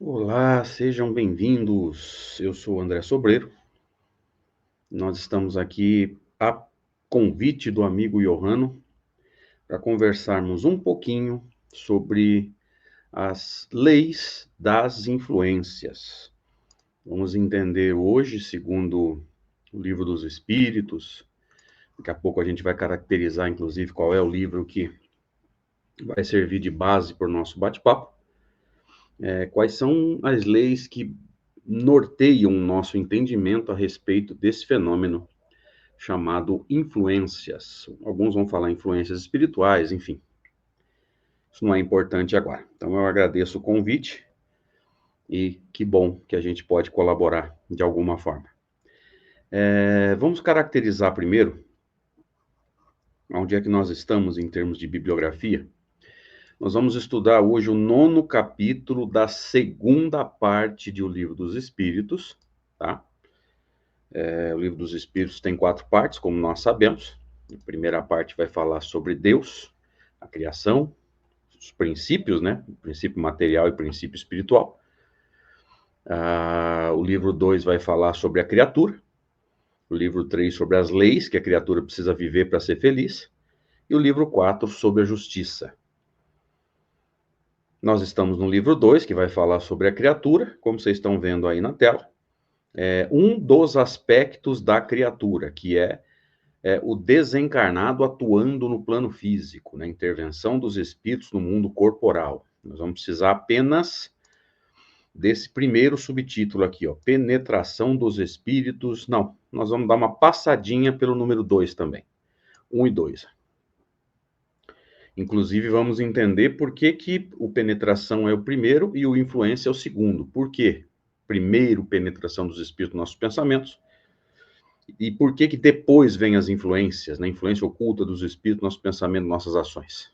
Olá, sejam bem-vindos. Eu sou o André Sobreiro. Nós estamos aqui a convite do amigo Johanno para conversarmos um pouquinho sobre as leis das influências. Vamos entender hoje, segundo o Livro dos Espíritos. Daqui a pouco a gente vai caracterizar, inclusive, qual é o livro que vai servir de base para o nosso bate-papo. Quais são as leis que norteiam o nosso entendimento a respeito desse fenômeno chamado influências. Alguns vão falar influências espirituais, enfim. Isso não é importante agora. Então eu agradeço o convite e que bom que a gente pode colaborar de alguma forma. Vamos caracterizar primeiro onde é que nós estamos em termos de bibliografia. Nós vamos estudar hoje o 9º capítulo da segunda parte de O Livro dos Espíritos, tá? O Livro dos Espíritos tem 4 partes, como nós sabemos. A primeira parte vai falar sobre Deus, a criação, os princípios, né? O princípio material e o princípio espiritual. O livro 2 vai falar sobre a criatura. O livro 3 sobre as leis que a criatura precisa viver para ser feliz. E o livro 4 sobre a justiça. Nós estamos no livro 2, que vai falar sobre a criatura, como vocês estão vendo aí na tela. Um dos aspectos da criatura, que é o desencarnado atuando no plano físico, na intervenção dos espíritos no mundo corporal. Nós vamos precisar apenas desse primeiro subtítulo aqui, ó, penetração dos espíritos. Não, nós vamos dar uma passadinha pelo número 2 também, 1 e 2. Inclusive, vamos entender por que o penetração é o primeiro e o influência é o segundo. Por quê? Primeiro, penetração dos espíritos nos nossos pensamentos. E por que depois vem as influências, né? Influência oculta dos espíritos, nosso pensamento, nossas ações.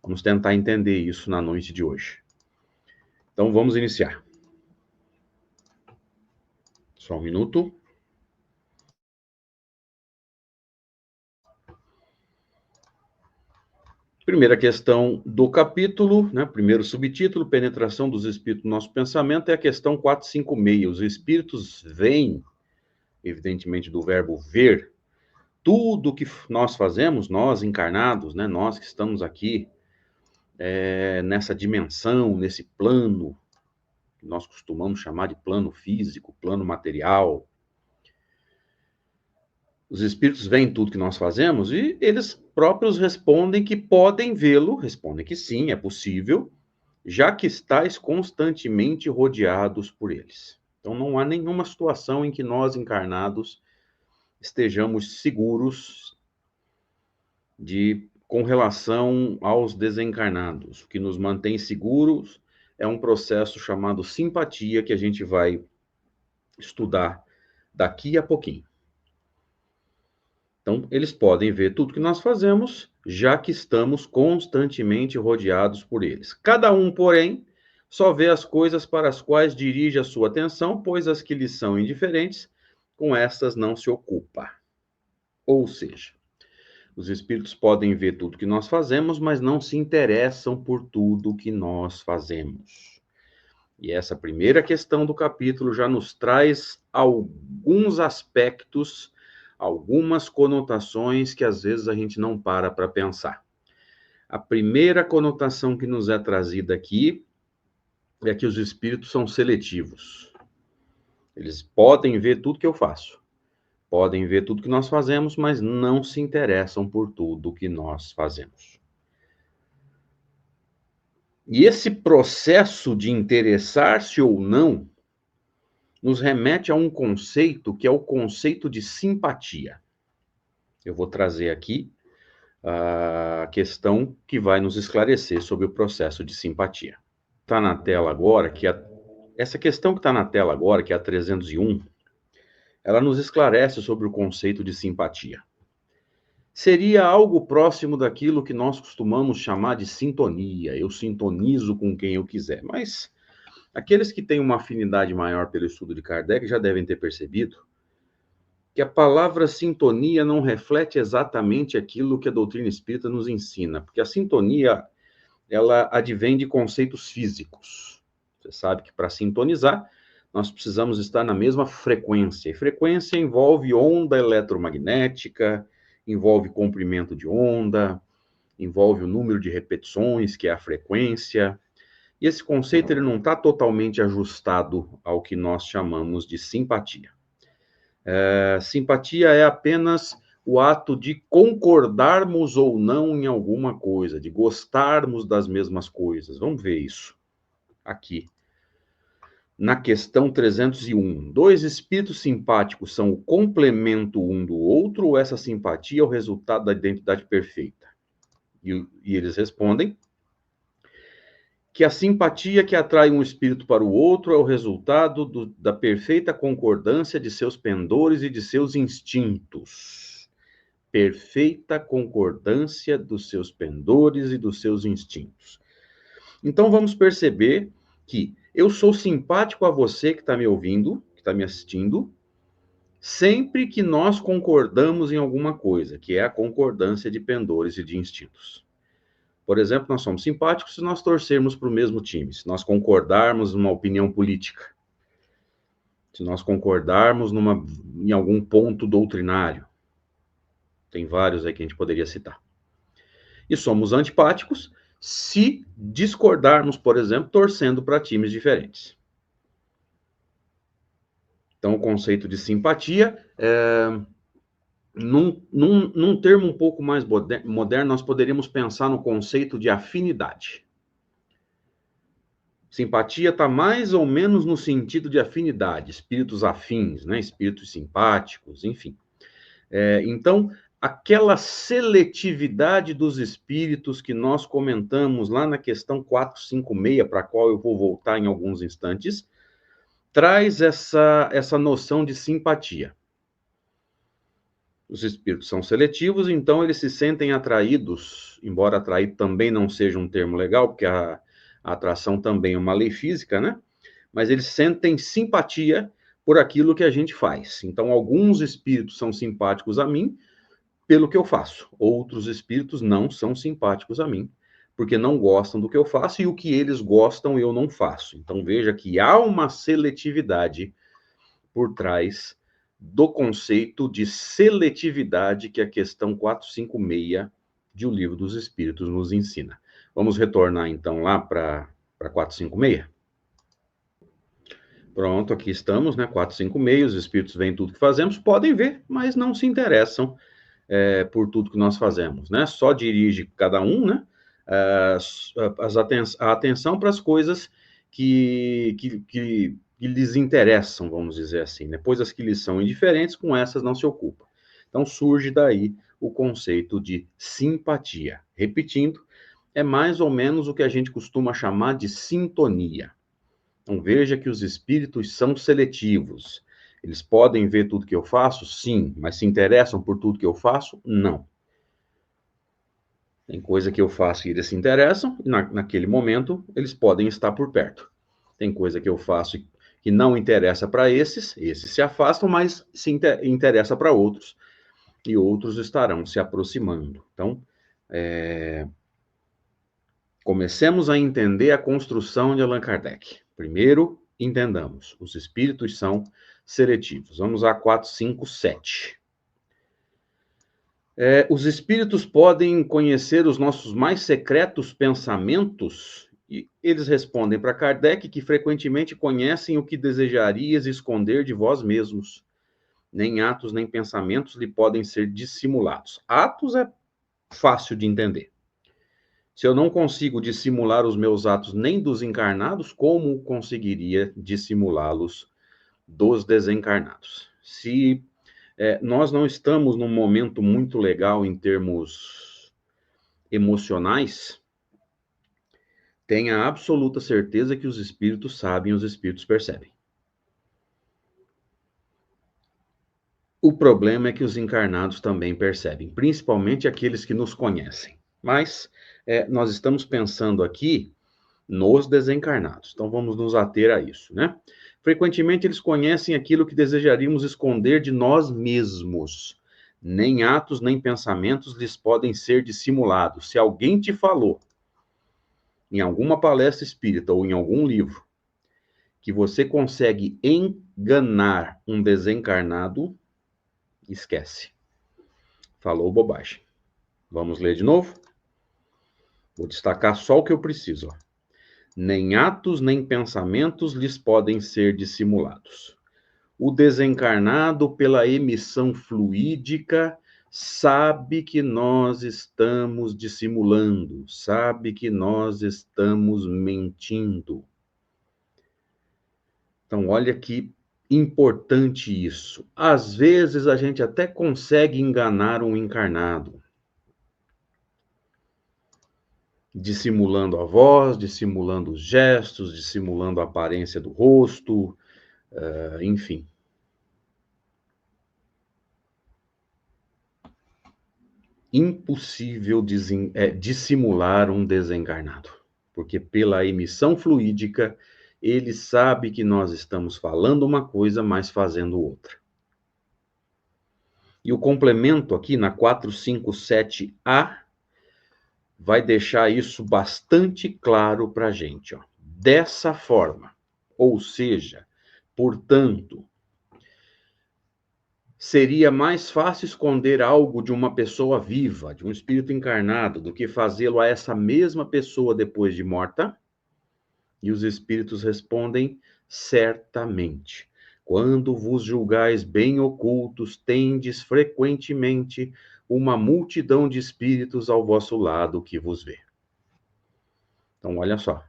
Vamos tentar entender isso na noite de hoje. Então, vamos iniciar. Só um minuto. Primeira questão do capítulo, né? Primeiro subtítulo, penetração dos espíritos no nosso pensamento, é a questão 456. Os espíritos veem, evidentemente do verbo ver, tudo que nós fazemos, nós encarnados, né? Nós que estamos aqui nessa dimensão, nesse plano, que nós costumamos chamar de plano físico, plano material. Os espíritos veem tudo que nós fazemos e eles próprios respondem que podem vê-lo, respondem que sim, é possível, já que estáis constantemente rodeados por eles. Então não há nenhuma situação em que nós encarnados estejamos seguros com relação aos desencarnados. O que nos mantém seguros é um processo chamado simpatia, que a gente vai estudar daqui a pouquinho. Então, eles podem ver tudo que nós fazemos, já que estamos constantemente rodeados por eles. Cada um, porém, só vê as coisas para as quais dirige a sua atenção, pois as que lhes são indiferentes, com estas não se ocupa. Ou seja, os espíritos podem ver tudo que nós fazemos, mas não se interessam por tudo que nós fazemos. E essa primeira questão do capítulo já nos traz alguns aspectos, algumas conotações que às vezes a gente não para pensar. A primeira conotação que nos é trazida aqui é que os espíritos são seletivos. Eles podem ver tudo que eu faço, podem ver tudo que nós fazemos, mas não se interessam por tudo que nós fazemos. E esse processo de interessar-se ou não nos remete a um conceito que é o conceito de simpatia. Eu vou trazer aqui a questão que vai nos esclarecer sobre o processo de simpatia. Está na tela agora, essa questão que está na tela agora, que é a 301, ela nos esclarece sobre o conceito de simpatia. Seria algo próximo daquilo que nós costumamos chamar de sintonia. Eu sintonizo com quem eu quiser. Mas aqueles que têm uma afinidade maior pelo estudo de Kardec já devem ter percebido que a palavra sintonia não reflete exatamente aquilo que a doutrina espírita nos ensina, porque a sintonia, ela advém de conceitos físicos. Você sabe que para sintonizar, nós precisamos estar na mesma frequência. E frequência envolve onda eletromagnética, envolve comprimento de onda, envolve o número de repetições, que é a frequência. E esse conceito ele não está totalmente ajustado ao que nós chamamos de simpatia. Simpatia é apenas o ato de concordarmos ou não em alguma coisa, de gostarmos das mesmas coisas. Vamos ver isso aqui. Na questão 301, dois espíritos simpáticos são o complemento um do outro ou essa simpatia é o resultado da identidade perfeita? E eles respondem que a simpatia que atrai um espírito para o outro é o resultado da perfeita concordância de seus pendores e de seus instintos. Perfeita concordância dos seus pendores e dos seus instintos. Então vamos perceber que eu sou simpático a você que está me ouvindo, que está me assistindo, sempre que nós concordamos em alguma coisa, que é a concordância de pendores e de instintos. Por exemplo, nós somos simpáticos se nós torcermos para o mesmo time, se nós concordarmos numa opinião política, se nós concordarmos em algum ponto doutrinário. Tem vários aí que a gente poderia citar. E somos antipáticos se discordarmos, por exemplo, torcendo para times diferentes. Então, o conceito de simpatia, num termo um pouco mais moderno, nós poderíamos pensar no conceito de afinidade. Simpatia está mais ou menos no sentido de afinidade, espíritos afins, né? Espíritos simpáticos, enfim. Então, aquela seletividade dos espíritos que nós comentamos lá na questão 456, para a qual eu vou voltar em alguns instantes, traz essa noção de simpatia. Os espíritos são seletivos, então eles se sentem atraídos, embora atrair também não seja um termo legal, porque a atração também é uma lei física, né? Mas eles sentem simpatia por aquilo que a gente faz. Então, alguns espíritos são simpáticos a mim pelo que eu faço. Outros espíritos não são simpáticos a mim, porque não gostam do que eu faço e o que eles gostam eu não faço. Então, veja que há uma seletividade por trás do conceito de seletividade que a questão 456 de O Livro dos Espíritos nos ensina. Vamos retornar, então, lá para 456? Pronto, aqui estamos, né? 456, os espíritos veem tudo que fazemos, podem ver, mas não se interessam por tudo que nós fazemos, né? Só dirige cada um, né? A atenção para as coisas que lhes interessam, vamos dizer assim, né? Pois as que lhes são indiferentes, com essas não se ocupa. Então surge daí o conceito de simpatia. Repetindo, é mais ou menos o que a gente costuma chamar de sintonia. Então veja que os espíritos são seletivos. Eles podem ver tudo que eu faço? Sim. Mas se interessam por tudo que eu faço? Não. Tem coisa que eu faço e eles se interessam, e naquele momento eles podem estar por perto. Tem coisa que eu faço que não interessa para esses se afastam, mas se interessa para outros, e outros estarão se aproximando. Então, comecemos a entender a construção de Allan Kardec. Primeiro, entendamos, os espíritos são seletivos. Vamos a 457. Os espíritos podem conhecer os nossos mais secretos pensamentos? E eles respondem para Kardec que frequentemente conhecem o que desejarias esconder de vós mesmos. Nem atos, nem pensamentos lhe podem ser dissimulados. Atos é fácil de entender. Se eu não consigo dissimular os meus atos nem dos encarnados, como conseguiria dissimulá-los dos desencarnados? Se nós não estamos num momento muito legal em termos emocionais, tenha absoluta certeza que os espíritos sabem, os espíritos percebem. O problema é que os encarnados também percebem, principalmente aqueles que nos conhecem. Mas nós estamos pensando aqui nos desencarnados, então vamos nos ater a isso, né? Frequentemente eles conhecem aquilo que desejaríamos esconder de nós mesmos. Nem atos, nem pensamentos lhes podem ser dissimulados. Se alguém te falou, em alguma palestra espírita ou em algum livro, que você consegue enganar um desencarnado, esquece. Falou bobagem. Vamos ler de novo? Vou destacar só o que eu preciso. Ó. Nem atos, nem pensamentos lhes podem ser dissimulados. O desencarnado, pela emissão fluídica, sabe que nós estamos dissimulando, sabe que nós estamos mentindo. Então, olha que importante isso. Às vezes a gente até consegue enganar um encarnado, dissimulando a voz, dissimulando os gestos, dissimulando a aparência do rosto, enfim. Impossível dissimular um desencarnado, porque pela emissão fluídica, ele sabe que nós estamos falando uma coisa, mas fazendo outra. E o complemento aqui na 457A vai deixar isso bastante claro para a gente. Ó. Dessa forma, ou seja, portanto, seria mais fácil esconder algo de uma pessoa viva, de um espírito encarnado, do que fazê-lo a essa mesma pessoa depois de morta? E os espíritos respondem: certamente. Quando vos julgais bem ocultos, tendes frequentemente uma multidão de espíritos ao vosso lado que vos vê. Então, olha só.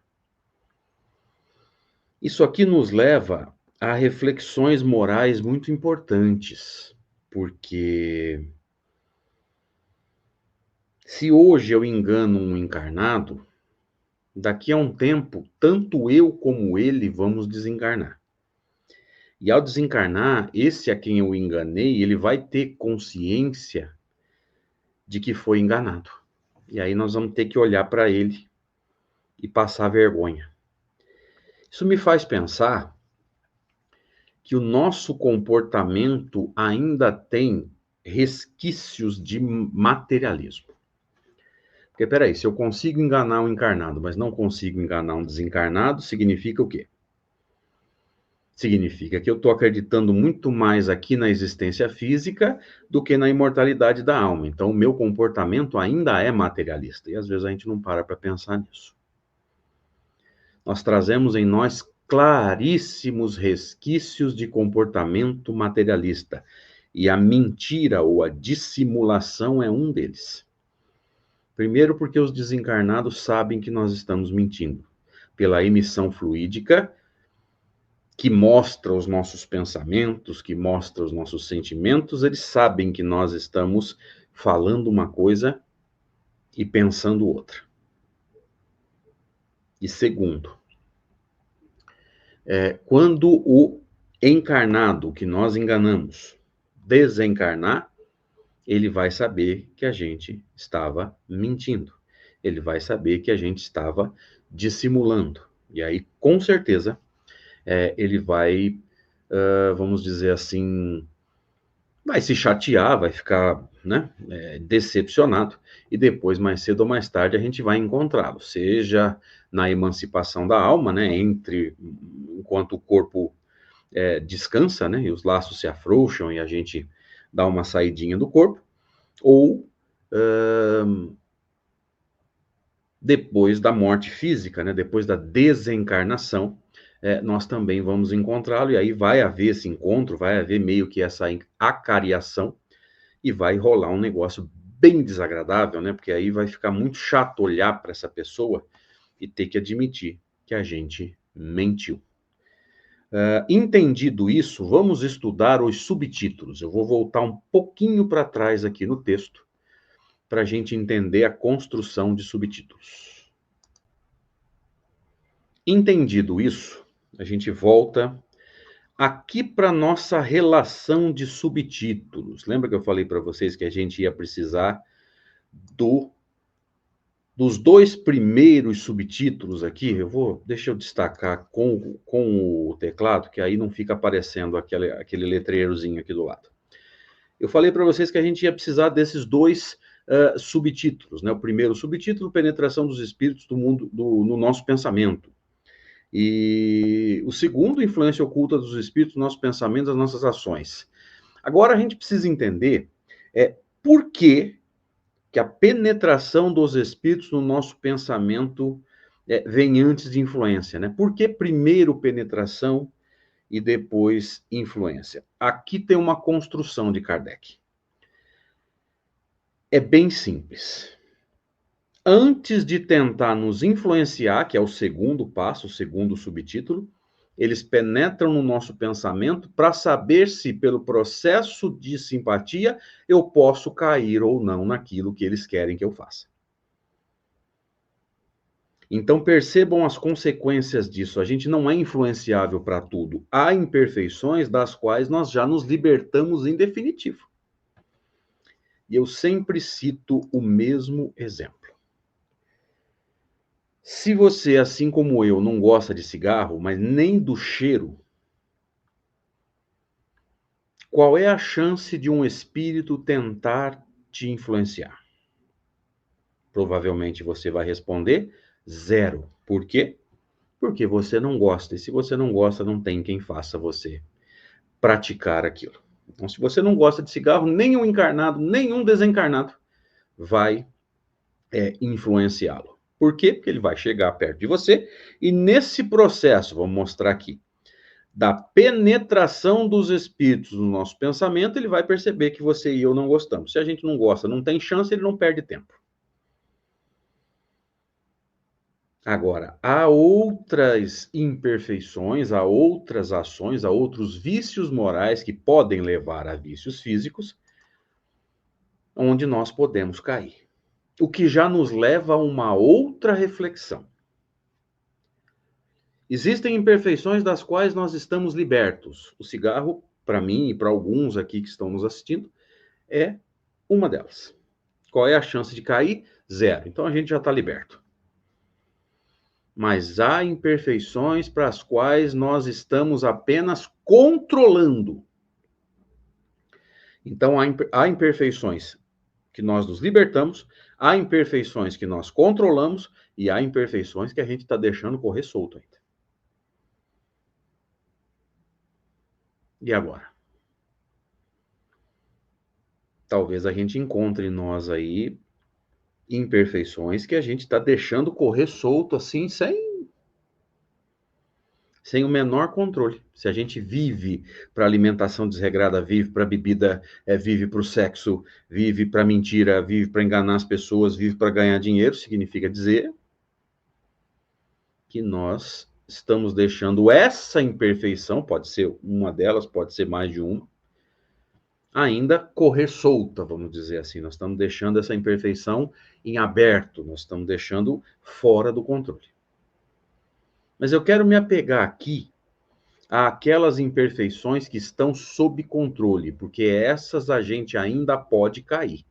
Isso aqui nos leva a reflexões morais muito importantes, porque se hoje eu engano um encarnado, daqui a um tempo, tanto eu como ele vamos desencarnar. E ao desencarnar, esse a quem eu enganei, ele vai ter consciência de que foi enganado. E aí nós vamos ter que olhar para ele e passar vergonha. Isso me faz pensar que o nosso comportamento ainda tem resquícios de materialismo. Porque, peraí, se eu consigo enganar um encarnado, mas não consigo enganar um desencarnado, significa o quê? Significa que eu estou acreditando muito mais aqui na existência física do que na imortalidade da alma. Então, o meu comportamento ainda é materialista. E às vezes a gente não para pensar nisso. Nós trazemos em nós claríssimos resquícios de comportamento materialista. E a mentira ou a dissimulação é um deles. Primeiro, porque os desencarnados sabem que nós estamos mentindo. Pela emissão fluídica, que mostra os nossos pensamentos, que mostra os nossos sentimentos, eles sabem que nós estamos falando uma coisa e pensando outra. E segundo, quando o encarnado que nós enganamos desencarnar, ele vai saber que a gente estava mentindo. Ele vai saber que a gente estava dissimulando. E aí, com certeza, ele vai, vamos dizer assim, vai se chatear, vai ficar, né, decepcionado. E depois, mais cedo ou mais tarde, a gente vai encontrá-lo. Seja na emancipação da alma, né, enquanto o corpo descansa, né, e os laços se afrouxam e a gente dá uma saidinha do corpo, ou depois da morte física, né, depois da desencarnação, nós também vamos encontrá-lo, e aí vai haver esse encontro, vai haver meio que essa acariação, e vai rolar um negócio bem desagradável, né, porque aí vai ficar muito chato olhar para essa pessoa e ter que admitir que a gente mentiu. Entendido isso, vamos estudar os subtítulos. Eu vou voltar um pouquinho para trás aqui no texto, para a gente entender a construção de subtítulos. Entendido isso, a gente volta aqui para nossa relação de subtítulos. Lembra que eu falei para vocês que a gente ia precisar dos dois primeiros subtítulos aqui? Deixa eu destacar com o teclado, que aí não fica aparecendo aquele letreirozinho aqui do lado. Eu falei para vocês que a gente ia precisar desses dois subtítulos, né? O primeiro subtítulo, penetração dos espíritos do mundo no nosso pensamento. E o segundo, influência oculta dos espíritos, nossos pensamentos, as nossas ações. Agora a gente precisa entender por que a penetração dos espíritos no nosso pensamento vem antes de influência, né? Por que primeiro penetração e depois influência? Aqui tem uma construção de Kardec. É bem simples. Antes de tentar nos influenciar, que é o segundo passo, o segundo subtítulo, eles penetram no nosso pensamento para saber se, pelo processo de simpatia, eu posso cair ou não naquilo que eles querem que eu faça. Então, percebam as consequências disso. A gente não é influenciável para tudo. Há imperfeições das quais nós já nos libertamos em definitivo. E eu sempre cito o mesmo exemplo. Se você, assim como eu, não gosta de cigarro, mas nem do cheiro, qual é a chance de um espírito tentar te influenciar? Provavelmente você vai responder 0. Por quê? Porque você não gosta. E se você não gosta, não tem quem faça você praticar aquilo. Então, se você não gosta de cigarro, nenhum encarnado, nenhum desencarnado vai influenciá-lo. Por quê? Porque ele vai chegar perto de você e nesse processo, vamos mostrar aqui, da penetração dos espíritos no nosso pensamento, ele vai perceber que você e eu não gostamos. Se a gente não gosta, não tem chance, ele não perde tempo. Agora, há outras imperfeições, há outras ações, há outros vícios morais que podem levar a vícios físicos, onde nós podemos cair. O que já nos leva a uma outra reflexão. Existem imperfeições das quais nós estamos libertos. O cigarro, para mim e para alguns aqui que estão nos assistindo, é uma delas. Qual é a chance de cair? 0. Então a gente já está liberto. Mas há imperfeições para as quais nós estamos apenas controlando. Então há imperfeições que nós nos libertamos, há imperfeições que nós controlamos e há imperfeições que a gente está deixando correr solto ainda. E agora? Talvez a gente encontre em nós aí imperfeições que a gente está deixando correr solto assim, sem o menor controle. Se a gente vive para alimentação desregrada, vive para bebida, vive para o sexo, vive para mentira, vive para enganar as pessoas, vive para ganhar dinheiro, significa dizer que nós estamos deixando essa imperfeição, pode ser uma delas, pode ser mais de uma, ainda correr solta, vamos dizer assim. Nós estamos deixando essa imperfeição em aberto, nós estamos deixando fora do controle. Mas eu quero me apegar aqui àquelas imperfeições que estão sob controle, porque essas a gente ainda pode cair.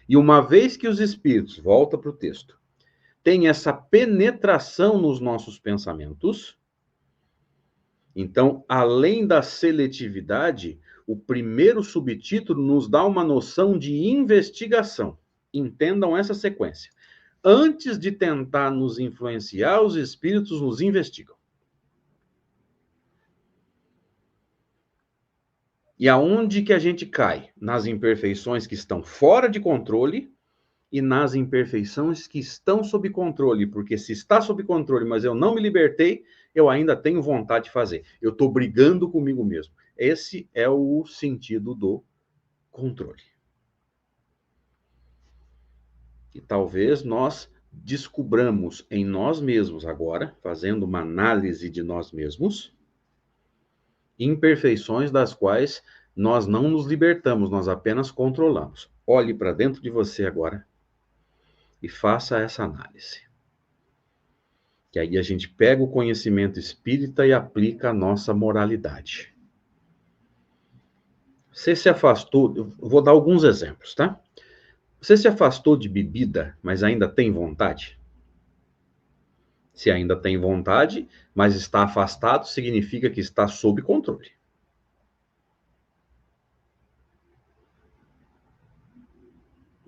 E uma vez que os espíritos, volta para o texto, têm essa penetração nos nossos pensamentos, então, além da seletividade, o primeiro subtítulo nos dá uma noção de investigação. Entendam essa sequência. Antes de tentar nos influenciar, os espíritos nos investigam. E aonde que a gente cai? Nas imperfeições que estão fora de controle e nas imperfeições que estão sob controle. Porque se está sob controle, mas eu não me libertei, eu ainda tenho vontade de fazer. Eu estou brigando comigo mesmo. Esse é o sentido do controle. E talvez nós descubramos em nós mesmos agora, fazendo uma análise de nós mesmos, imperfeições das quais nós não nos libertamos, nós apenas controlamos. Olhe para dentro de você agora e faça essa análise. Que aí a gente pega o conhecimento espírita e aplica a nossa moralidade. Você se afastou, eu vou dar alguns exemplos, tá? Você se afastou de bebida, mas ainda tem vontade? Se ainda tem vontade, mas está afastado, significa que está sob controle.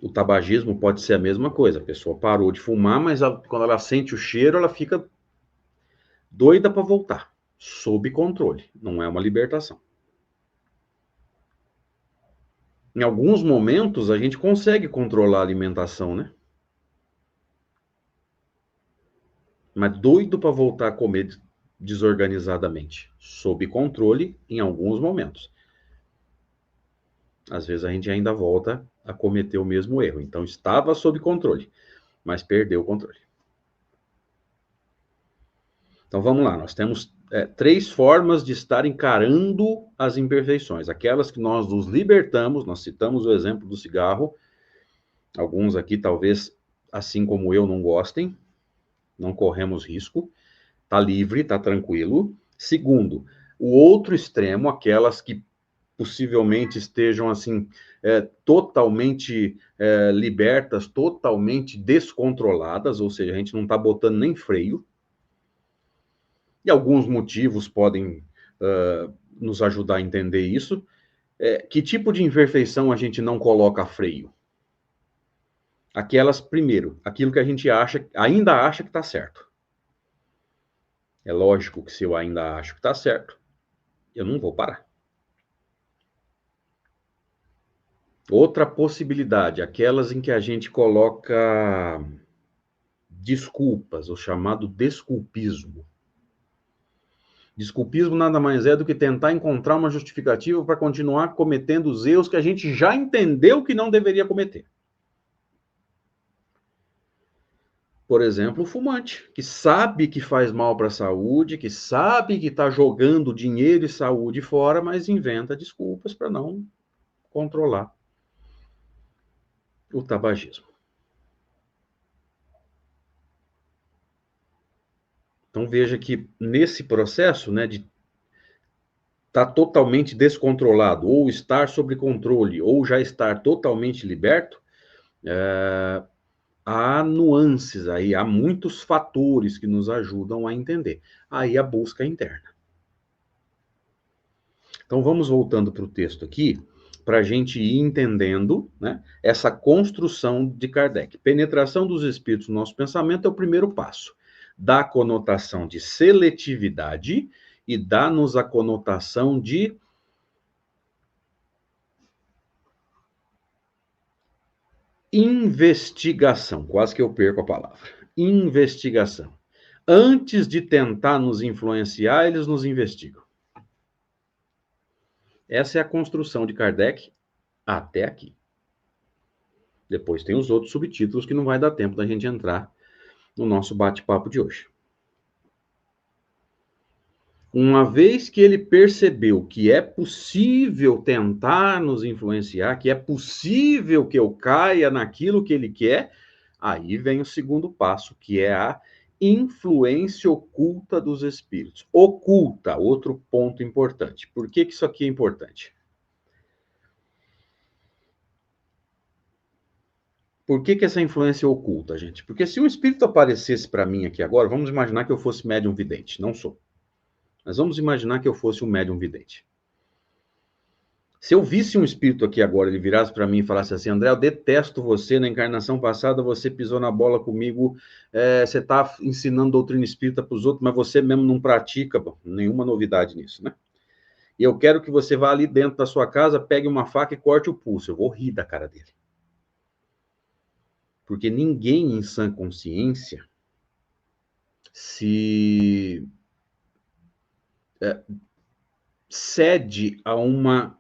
O tabagismo pode ser a mesma coisa. A pessoa parou de fumar, mas quando ela sente o cheiro, ela fica doida para voltar, sob controle, não é uma libertação. Em alguns momentos a gente consegue controlar a alimentação, né? Mas doido para voltar a comer desorganizadamente, sob controle em alguns momentos. Às vezes a gente ainda volta a cometer o mesmo erro. Então estava sob controle, mas perdeu o controle. Então vamos lá, nós temos três formas de estar encarando as imperfeições. Aquelas que nós nos libertamos, nós citamos o exemplo do cigarro. Alguns aqui talvez, assim como eu, não gostem, não corremos risco. Está livre, está tranquilo. Segundo, o outro extremo, aquelas que possivelmente estejam assim totalmente libertas, totalmente descontroladas, ou seja, a gente não está botando nem freio. E alguns motivos podem nos ajudar a entender isso. Que tipo de imperfeição a gente não coloca freio? Aquelas, primeiro, aquilo que a gente ainda acha que está certo. É lógico que se eu ainda acho que está certo, eu não vou parar. Outra possibilidade, aquelas em que a gente coloca desculpas, o chamado desculpismo. Desculpismo nada mais é do que tentar encontrar uma justificativa para continuar cometendo os erros que a gente já entendeu que não deveria cometer. Por exemplo, o fumante, que sabe que faz mal para a saúde, que sabe que está jogando dinheiro e saúde fora, mas inventa desculpas para não controlar o tabagismo. Então veja que nesse processo, né, de estar totalmente descontrolado, ou estar sob controle, ou já estar totalmente liberto, há nuances aí, há muitos fatores que nos ajudam a entender. Aí a busca interna. Então vamos voltando para o texto aqui, para a gente ir entendendo, né, essa construção de Kardec. Penetração dos espíritos no nosso pensamento é o primeiro passo. Dá a conotação de seletividade e dá-nos a conotação de investigação. Quase que eu perco a palavra. Investigação. Antes de tentar nos influenciar, eles nos investigam. Essa é a construção de Kardec até aqui. Depois tem os outros subtítulos que não vai dar tempo da gente entrar no nosso bate-papo de hoje. Uma vez que ele percebeu que é possível tentar nos influenciar, que é possível que eu caia naquilo que ele quer, aí vem o segundo passo, que é a influência oculta dos espíritos. Oculta, outro ponto importante. Por que isso aqui é importante? Por que essa influência é oculta, gente? Porque se um espírito aparecesse para mim aqui agora, vamos imaginar que eu fosse médium vidente. Não sou. Mas vamos imaginar que eu fosse um médium vidente. Se eu visse um espírito aqui agora, ele virasse para mim e falasse assim: André, eu detesto você, na encarnação passada você pisou na bola comigo, você está ensinando doutrina espírita para os outros, mas você mesmo não pratica, bom, nenhuma novidade nisso, né? E eu quero que você vá ali dentro da sua casa, pegue uma faca e corte o pulso. Eu vou rir da cara dele. Porque ninguém em sã consciência se cede a uma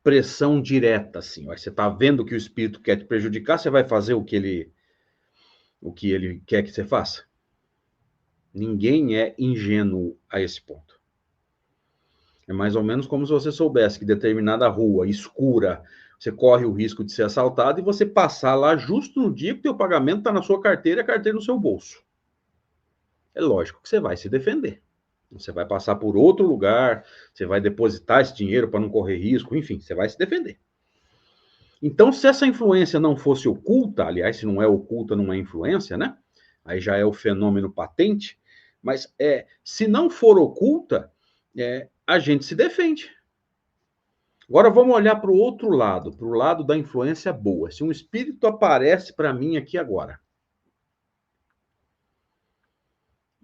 pressão direta, assim. Você está vendo que o espírito quer te prejudicar, você vai fazer o que ele quer que você faça? Ninguém é ingênuo a esse ponto. É mais ou menos como se você soubesse que determinada rua escura, você corre o risco de ser assaltado e você passar lá justo no dia que o teu pagamento está na sua carteira e a carteira no seu bolso. É lógico que você vai se defender. Você vai passar por outro lugar, você vai depositar esse dinheiro para não correr risco, enfim, você vai se defender. Então, se essa influência não fosse oculta, aliás, se não é oculta, não é influência, né? Aí já é o fenômeno patente, mas se não for oculta, a gente se defende. Agora vamos olhar para o outro lado, para o lado da influência boa. Se um espírito aparece para mim aqui agora,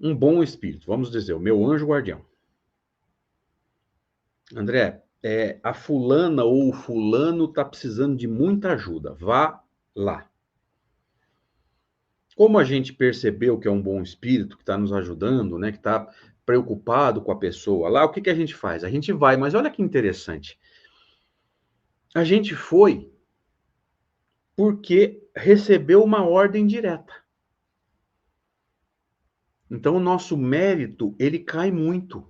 um bom espírito, vamos dizer, o meu anjo guardião. André, a fulana ou o fulano está precisando de muita ajuda, vá lá. Como a gente percebeu que é um bom espírito, que está nos ajudando, né, que está preocupado com a pessoa lá, o que a gente faz? A gente vai, mas olha que interessante. A gente foi porque recebeu uma ordem direta. Então, o nosso mérito, ele cai muito.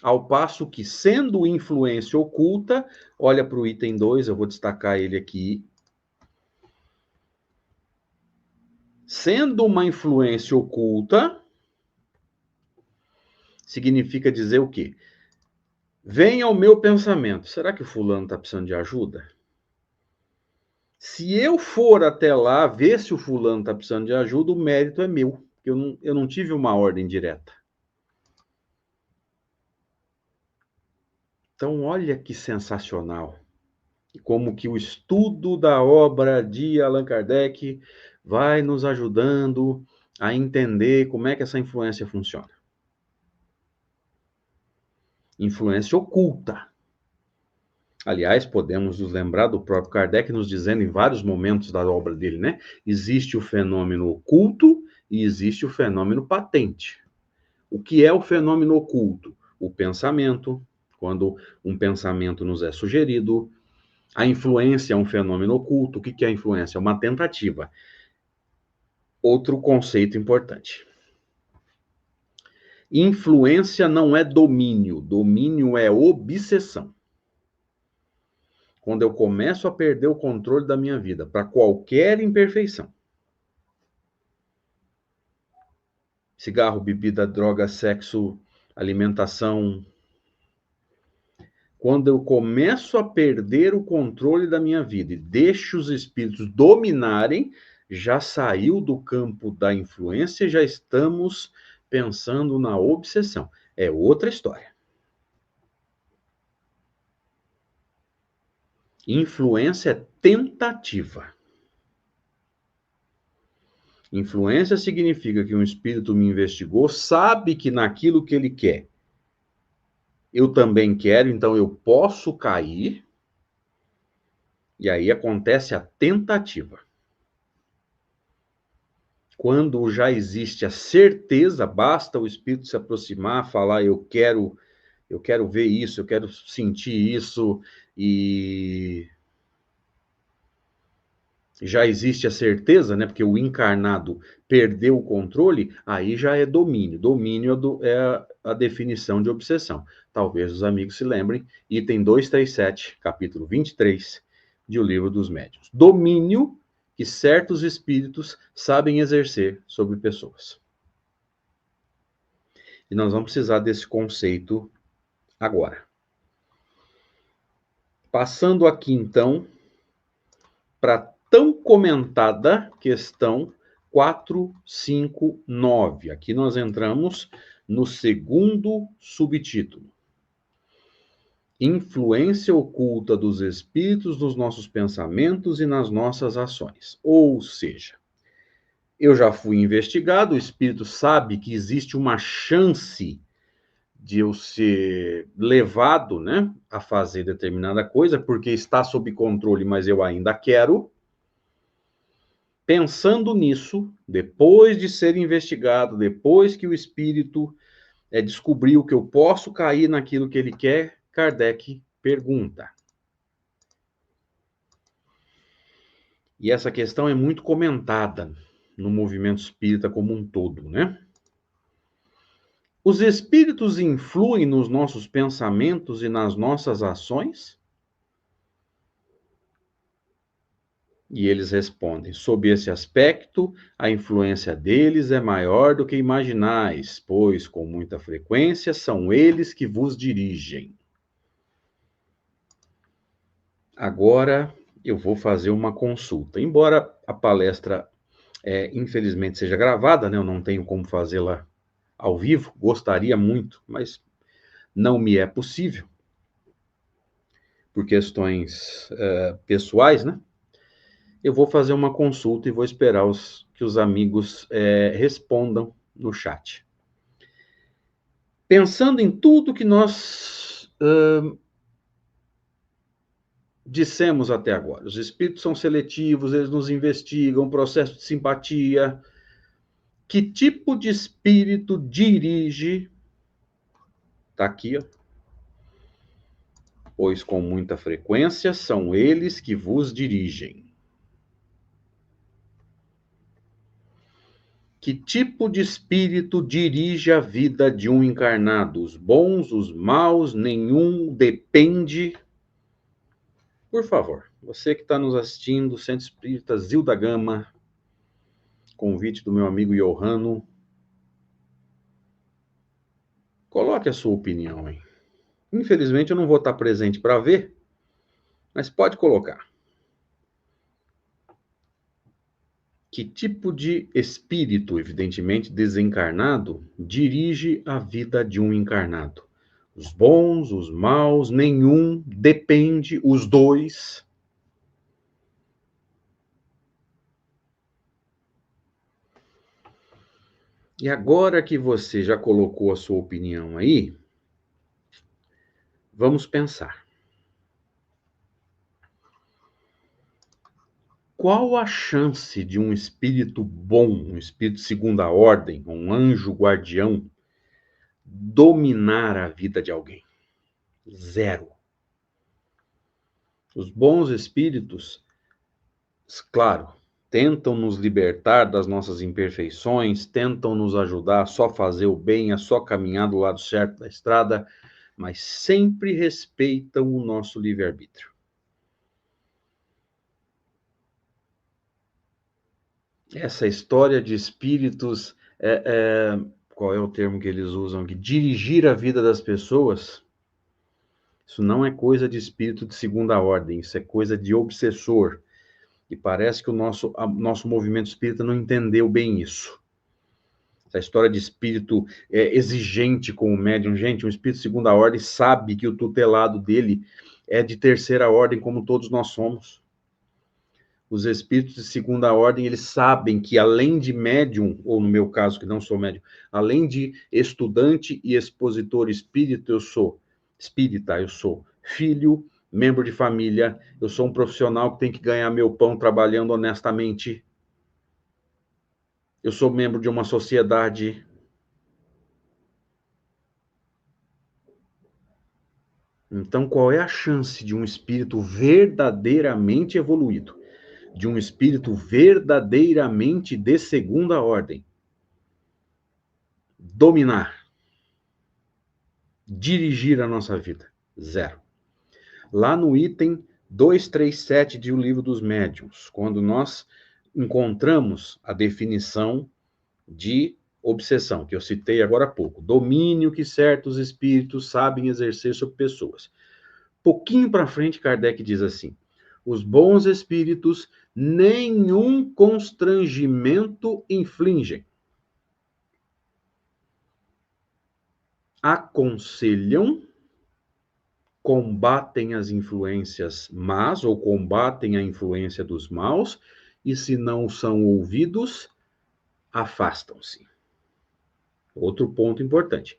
Ao passo que, sendo influência oculta, olha para o item 2, eu vou destacar ele aqui. Sendo uma influência oculta, significa dizer o quê? Vem ao meu pensamento, será que o fulano está precisando de ajuda? Se eu for até lá, ver se o fulano está precisando de ajuda, o mérito é meu. Eu não tive uma ordem direta. Então, olha que sensacional. Como que o estudo da obra de Allan Kardec vai nos ajudando a entender como é que essa influência funciona. Influência oculta. Aliás, podemos nos lembrar do próprio Kardec nos dizendo em vários momentos da obra dele, né? Existe o fenômeno oculto e existe o fenômeno patente. O que é o fenômeno oculto? O pensamento, quando um pensamento nos é sugerido. A influência é um fenômeno oculto. O que é a influência? É uma tentativa. Outro conceito importante. Influência não é domínio. Domínio é obsessão. Quando eu começo a perder o controle da minha vida para qualquer imperfeição. Cigarro, bebida, droga, sexo, alimentação. Quando eu começo a perder o controle da minha vida e deixo os espíritos dominarem, já saiu do campo da influência e já estamos pensando na obsessão. É outra história. Influência é tentativa. Influência significa que um espírito me investigou, sabe que naquilo que ele quer, eu também quero, então eu posso cair, e aí acontece a tentativa. Quando já existe a certeza, basta o espírito se aproximar, falar, eu quero ver isso, eu quero sentir isso, e já existe a certeza, né? Porque o encarnado perdeu o controle, aí já é domínio. Domínio é a definição de obsessão. Talvez os amigos se lembrem, item 237, capítulo 23 de O Livro dos Médiuns. Domínio que certos espíritos sabem exercer sobre pessoas. E nós vamos precisar desse conceito agora. Passando aqui, então, para tão comentada questão 459. Aqui nós entramos no segundo subtítulo. Influência oculta dos espíritos nos nossos pensamentos e nas nossas ações. Ou seja, eu já fui investigado, o espírito sabe que existe uma chance de eu ser levado, né, a fazer determinada coisa, porque está sob controle, mas eu ainda quero. Pensando nisso, depois de ser investigado, depois que o espírito descobriu que eu posso cair naquilo que ele quer, Kardec pergunta. E essa questão é muito comentada no movimento espírita como um todo, né? Os espíritos influem nos nossos pensamentos e nas nossas ações? E eles respondem: sob esse aspecto, a influência deles é maior do que imaginais, pois com muita frequência são eles que vos dirigem. Agora eu vou fazer uma consulta. Embora a palestra, infelizmente, seja gravada, né? Eu não tenho como fazê-la ao vivo, gostaria muito, mas não me é possível, por questões pessoais, né? Eu vou fazer uma consulta e vou esperar que os amigos respondam no chat. Pensando em tudo que nós dissemos até agora, os espíritos são seletivos, eles nos investigam, processo de simpatia. Que tipo de espírito dirige? Está aqui, ó. Pois com muita frequência são eles que vos dirigem. Que tipo de espírito dirige a vida de um encarnado? Os bons, os maus, nenhum, depende. Por favor, você que está nos assistindo, Centro Espírita Zilda Gama, convite do meu amigo Johanno, coloque a sua opinião aí. Infelizmente eu não vou estar presente para ver, mas pode colocar. Que tipo de espírito, evidentemente desencarnado, dirige a vida de um encarnado? Os bons, os maus, nenhum, depende, os dois. E agora que você já colocou a sua opinião aí, vamos pensar. Qual a chance de um espírito bom, um espírito de segunda ordem, um anjo guardião, dominar a vida de alguém? Zero. Os bons espíritos, claro, tentam nos libertar das nossas imperfeições, tentam nos ajudar a só fazer o bem, a só caminhar do lado certo da estrada, mas sempre respeitam o nosso livre-arbítrio. Essa história de espíritos, qual é o termo que eles usam aqui? Dirigir a vida das pessoas, isso não é coisa de espírito de segunda ordem, isso é coisa de obsessor. E parece que o nosso movimento espírita não entendeu bem isso. Essa história de espírito exigente com o médium. Gente, um espírito de segunda ordem sabe que o tutelado dele é de terceira ordem, como todos nós somos. Os espíritos de segunda ordem, eles sabem que além de médium, ou no meu caso, que não sou médium, além de estudante e expositor espírita, eu sou espírita, eu sou filho, membro de família, eu sou um profissional que tem que ganhar meu pão trabalhando honestamente. Eu sou membro de uma sociedade. Então, qual é a chance de um espírito verdadeiramente evoluído, de um espírito verdadeiramente de segunda ordem, dominar, dirigir a nossa vida? Zero. Lá no item 237 de O Livro dos Médiuns, quando nós encontramos a definição de obsessão, que eu citei agora há pouco, domínio que certos espíritos sabem exercer sobre pessoas. Pouquinho para frente, Kardec diz assim: os bons espíritos nenhum constrangimento infligem. Aconselham, combatem as influências más ou combatem a influência dos maus, e se não são ouvidos, afastam-se. Outro ponto importante.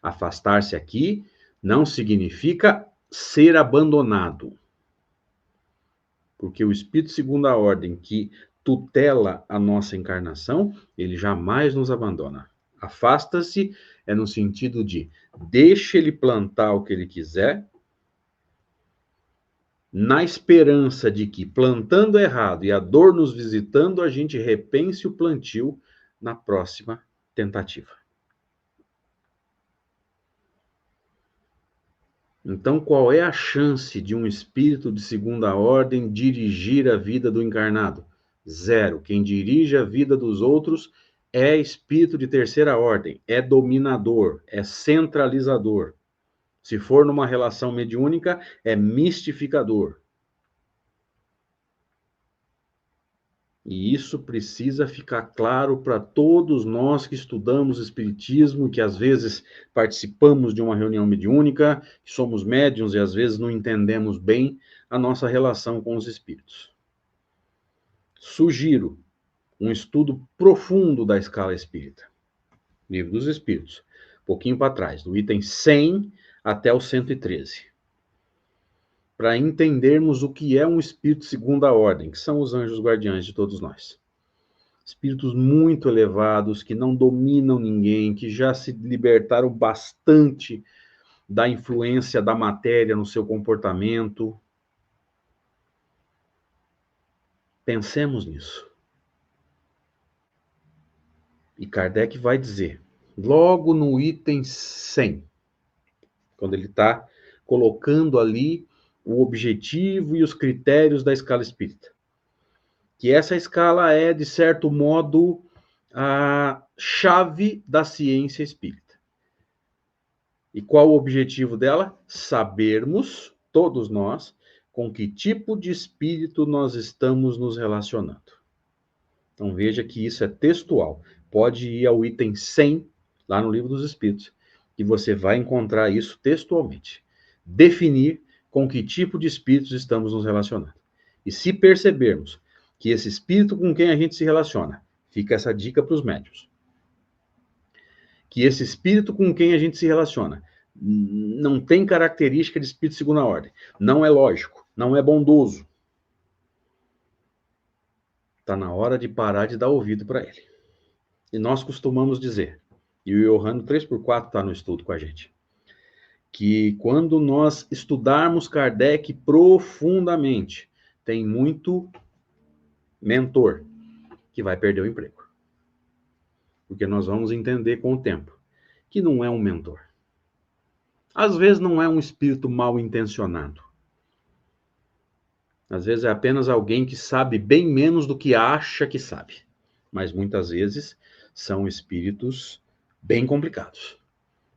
Afastar-se aqui não significa ser abandonado. Porque o espírito de segunda ordem que tutela a nossa encarnação, ele jamais nos abandona. Afasta-se é no sentido de deixa ele plantar o que ele quiser, na esperança de que, plantando errado e a dor nos visitando, a gente repense o plantio na próxima tentativa. Então, qual é a chance de um espírito de segunda ordem dirigir a vida do encarnado? Zero. Quem dirige a vida dos outros é espírito de terceira ordem, é dominador, é centralizador. Se for numa relação mediúnica, é mistificador. E isso precisa ficar claro para todos nós que estudamos espiritismo, que às vezes participamos de uma reunião mediúnica, que somos médiuns e às vezes não entendemos bem a nossa relação com os espíritos. Sugiro um estudo profundo da escala espírita, Livro dos Espíritos. um pouquinho para trás, do item 100 até o 113. Para entendermos o que é um espírito segunda ordem, que são os anjos guardiães de todos nós. Espíritos muito elevados, que não dominam ninguém, que já se libertaram bastante da influência da matéria no seu comportamento. Pensemos nisso. E Kardec vai dizer, logo no item 100, quando ele está colocando ali o objetivo e os critérios da escala espírita, que essa escala é, de certo modo, a chave da ciência espírita. E qual o objetivo dela? Sabermos, todos nós, com que tipo de espírito nós estamos nos relacionando. Então veja que isso é textual. Pode ir ao item 100, lá no Livro dos Espíritos, que você vai encontrar isso textualmente. Definir com que tipo de espíritos estamos nos relacionando. E se percebermos que esse espírito com quem a gente se relaciona, fica essa dica para os médiuns, que esse espírito com quem a gente se relaciona não tem característica de espírito de segunda ordem, não é lógico, não é bondoso, está na hora de parar de dar ouvido para ele. E nós costumamos dizer, e o Johanno 3x4 está no estudo com a gente, que quando nós estudarmos Kardec profundamente, tem muito mentor que vai perder o emprego. Porque nós vamos entender com o tempo que não é um mentor. Às vezes não é um espírito mal intencionado. Às vezes é apenas alguém que sabe bem menos do que acha que sabe. Mas muitas vezes são espíritos bem complicados.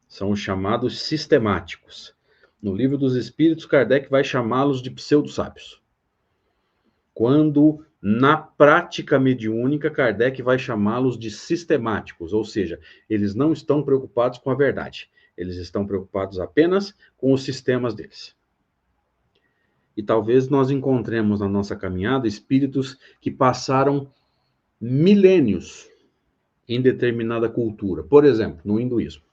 São os chamados sistemáticos. No Livro dos Espíritos, Kardec vai chamá-los de pseudo-sábios. Quando, na prática mediúnica, Kardec vai chamá-los de sistemáticos, ou seja, eles não estão preocupados com a verdade. Eles estão preocupados apenas com os sistemas deles. E talvez nós encontremos na nossa caminhada espíritos que passaram milênios em determinada cultura. Por exemplo, no hinduísmo.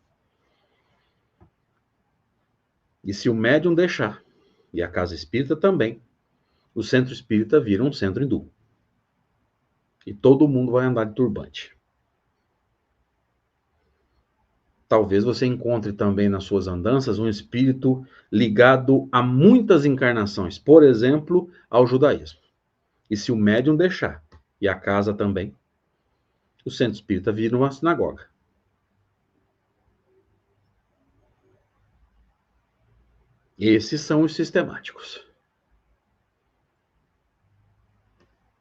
E se o médium deixar, e a casa espírita também, o centro espírita vira um centro hindu. E todo mundo vai andar de turbante. Talvez você encontre também nas suas andanças um espírito ligado a muitas encarnações, por exemplo, ao judaísmo. E se o médium deixar, e a casa também, o centro espírita vira uma sinagoga. Esses são os sistemáticos.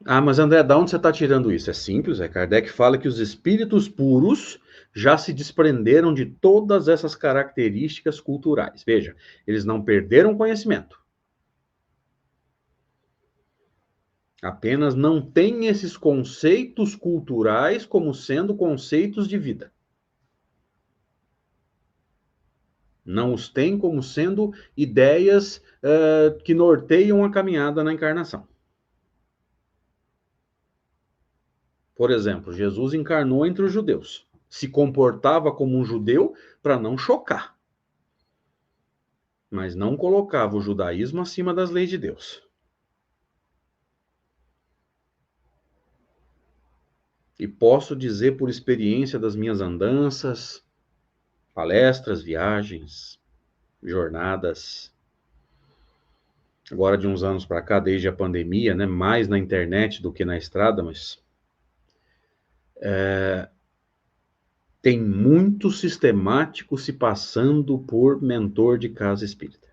Ah, mas André, de onde você está tirando isso? É simples, Kardec fala que os espíritos puros já se desprenderam de todas essas características culturais. Veja, eles não perderam conhecimento. Apenas não têm esses conceitos culturais como sendo conceitos de vida. Não os têm como sendo ideias que norteiam a caminhada na encarnação. Por exemplo, Jesus encarnou entre os judeus. Se comportava como um judeu para não chocar. Mas não colocava o judaísmo acima das leis de Deus. E posso dizer por experiência das minhas andanças, palestras, viagens, jornadas. Agora de uns anos para cá, desde a pandemia, né, mais na internet do que na estrada, mas tem muito sistemático se passando por mentor de casa espírita.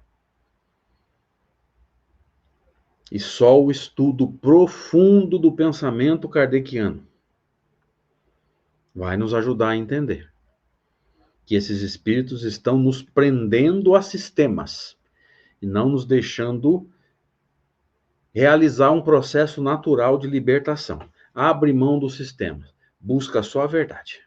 E só o estudo profundo do pensamento kardeciano vai nos ajudar a entender que esses espíritos estão nos prendendo a sistemas e não nos deixando realizar um processo natural de libertação. Abre mão dos sistemas, busca só a verdade.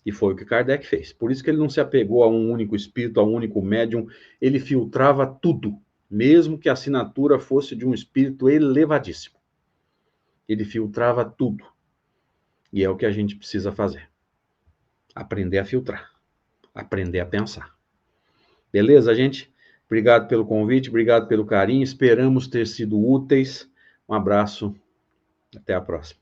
E foi o que Kardec fez. Por isso que ele não se apegou a um único espírito, a um único médium. Ele filtrava tudo, mesmo que a assinatura fosse de um espírito elevadíssimo. Ele filtrava tudo. E é o que a gente precisa fazer. aprender a filtrar, aprender a pensar. Beleza, gente? Obrigado pelo convite, obrigado pelo carinho, esperamos ter sido úteis. Um abraço, até a próxima.